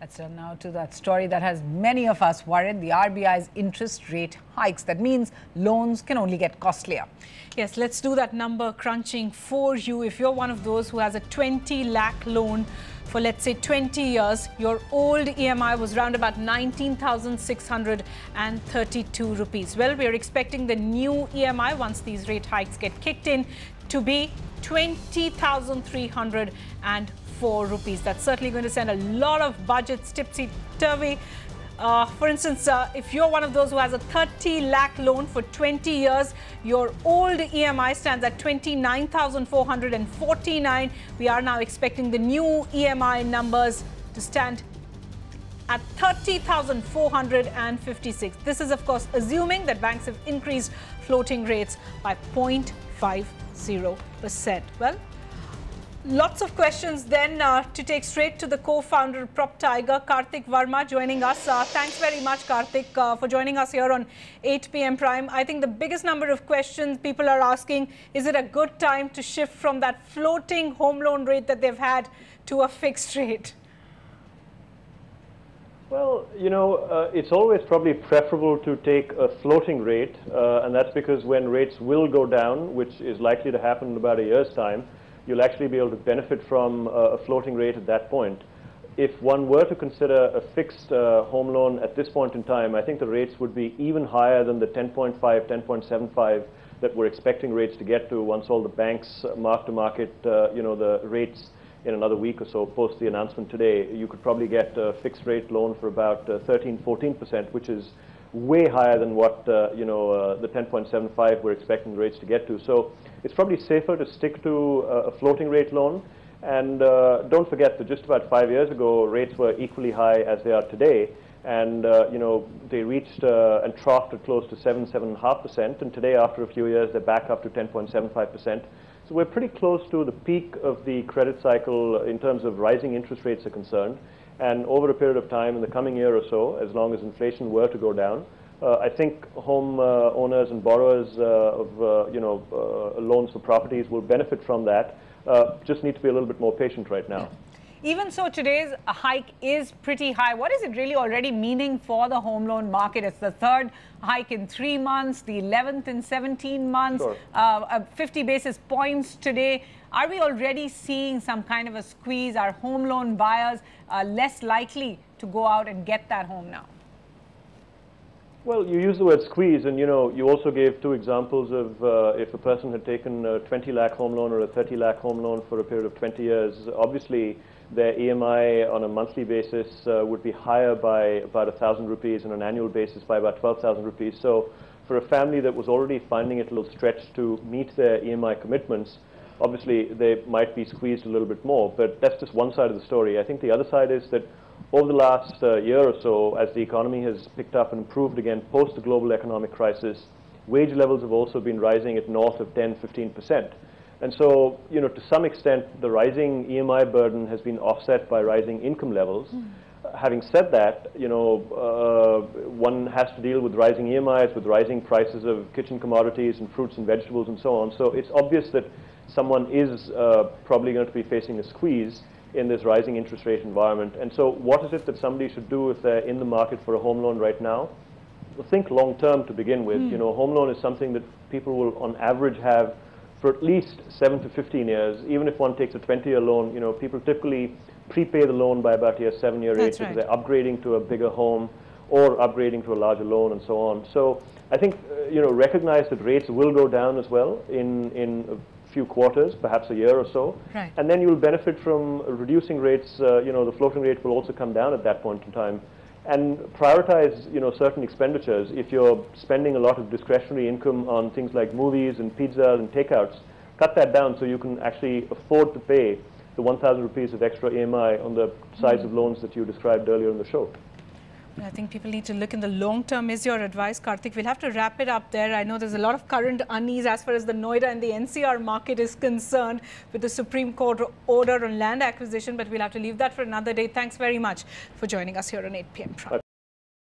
Let's turn now to that story that has many of us worried, the RBI's interest rate hikes. That means loans can only get costlier. Yes, let's do that number crunching for you. If you're one of those who has a 20 lakh loan for, let's say, 20 years, your old EMI was around about 19,632 rupees. Well, we're expecting the new EMI, once these rate hikes get kicked in, to be 20,304 rupees. That's certainly going to send a lot of budgets tipsy-turvy. For instance, if you're one of those who has a 30 lakh loan for 20 years, your old EMI stands at 29,449. We are now expecting the new EMI numbers to stand at 30,456. This is, of course, assuming that banks have increased floating rates by 0.50%. Well, lots of questions then to take straight to the co-founder of PropTiger, Kartik Varma, joining us. Thanks very much, Kartik, for joining us here on 8 p.m. Prime. I think the biggest number of questions people are asking, is it a good time to shift from that floating home loan rate that they've had to a fixed rate? Well, you know, it's always probably preferable to take a floating rate, and that's because when rates will go down, which is likely to happen in about a year's time, you'll actually be able to benefit from a floating rate at that point. If one were to consider a fixed home loan at this point in time, I think the rates would be even higher than the 10.5, 10.75 that we're expecting rates to get to once all the banks mark to market, you know, the rates in another week or so post the announcement today. You could probably get a fixed rate loan for about 13, 14%, which is way higher than what, you know, the 10.75 we're expecting the rates to get to. So it's probably safer to stick to a floating rate loan. And don't forget that just about 5 years ago, rates were equally high as they are today. And, you know, they reached and troughed at close to 7.5%. And today, after a few years, they're back up to 10.75%. So we're pretty close to the peak of the credit cycle in terms of rising interest rates are concerned. And over a period of time in the coming year or so, as long as inflation were to go down, I think home owners and borrowers of you know, loans for properties will benefit from that. Just need to be a little bit more patient right now. Even so, today's hike is pretty high. What is it really already meaning for the home loan market? It's the third hike in 3 months, the 11th in 17 months, Sure. 50 basis points today. Are we already seeing some kind of a squeeze? Are home loan buyers less likely to go out and get that home now? Well, you use the word squeeze, and you know, you also gave two examples of if a person had taken a 20 lakh home loan or a 30 lakh home loan for a period of 20 years, obviously their EMI on a monthly basis would be higher by about 1,000 rupees, on an annual basis by about 12,000 rupees. So for a family that was already finding it a little stretched to meet their EMI commitments, obviously they might be squeezed a little bit more, but that's just one side of the story. I think the other side is that over the last year or so, as the economy has picked up and improved again post the global economic crisis, wage levels have also been rising at north of 10, 15%. And so, you know, to some extent, the rising EMI burden has been offset by rising income levels. Having said that, you know, one has to deal with rising EMIs, with rising prices of kitchen commodities and fruits and vegetables and so on. So it's obvious that someone is probably going to be facing a squeeze in this rising interest rate environment. And so what is it that somebody should do if they're in the market for a home loan right now? Well, think long term to begin with. You know, a home loan is something that people will on average have for at least 7 to 15 years. Even if one takes a 20-year loan, you know, people typically prepay the loan by about year 7, year 8, That's because right. they're upgrading to a bigger home or upgrading to a larger loan and so on. So I think, you know, recognize that rates will go down as well in a few quarters, perhaps a year or so. Right. And then you'll benefit from reducing rates. You know, the floating rate will also come down at that point in time. And prioritize, you know, certain expenditures. If you're spending a lot of discretionary income on things like movies and pizzas and takeouts, cut that down so you can actually afford to pay the 1,000 rupees of extra EMI on the size of loans that you described earlier in the show. I think people need to look in the long term is your advice, Kartik. We'll have to wrap it up there. I know there's a lot of current unease as far as the Noida and the NCR market is concerned with the Supreme Court order on land acquisition, but we'll have to leave that for another day. Thanks very much for joining us here on 8 p.m. Prime.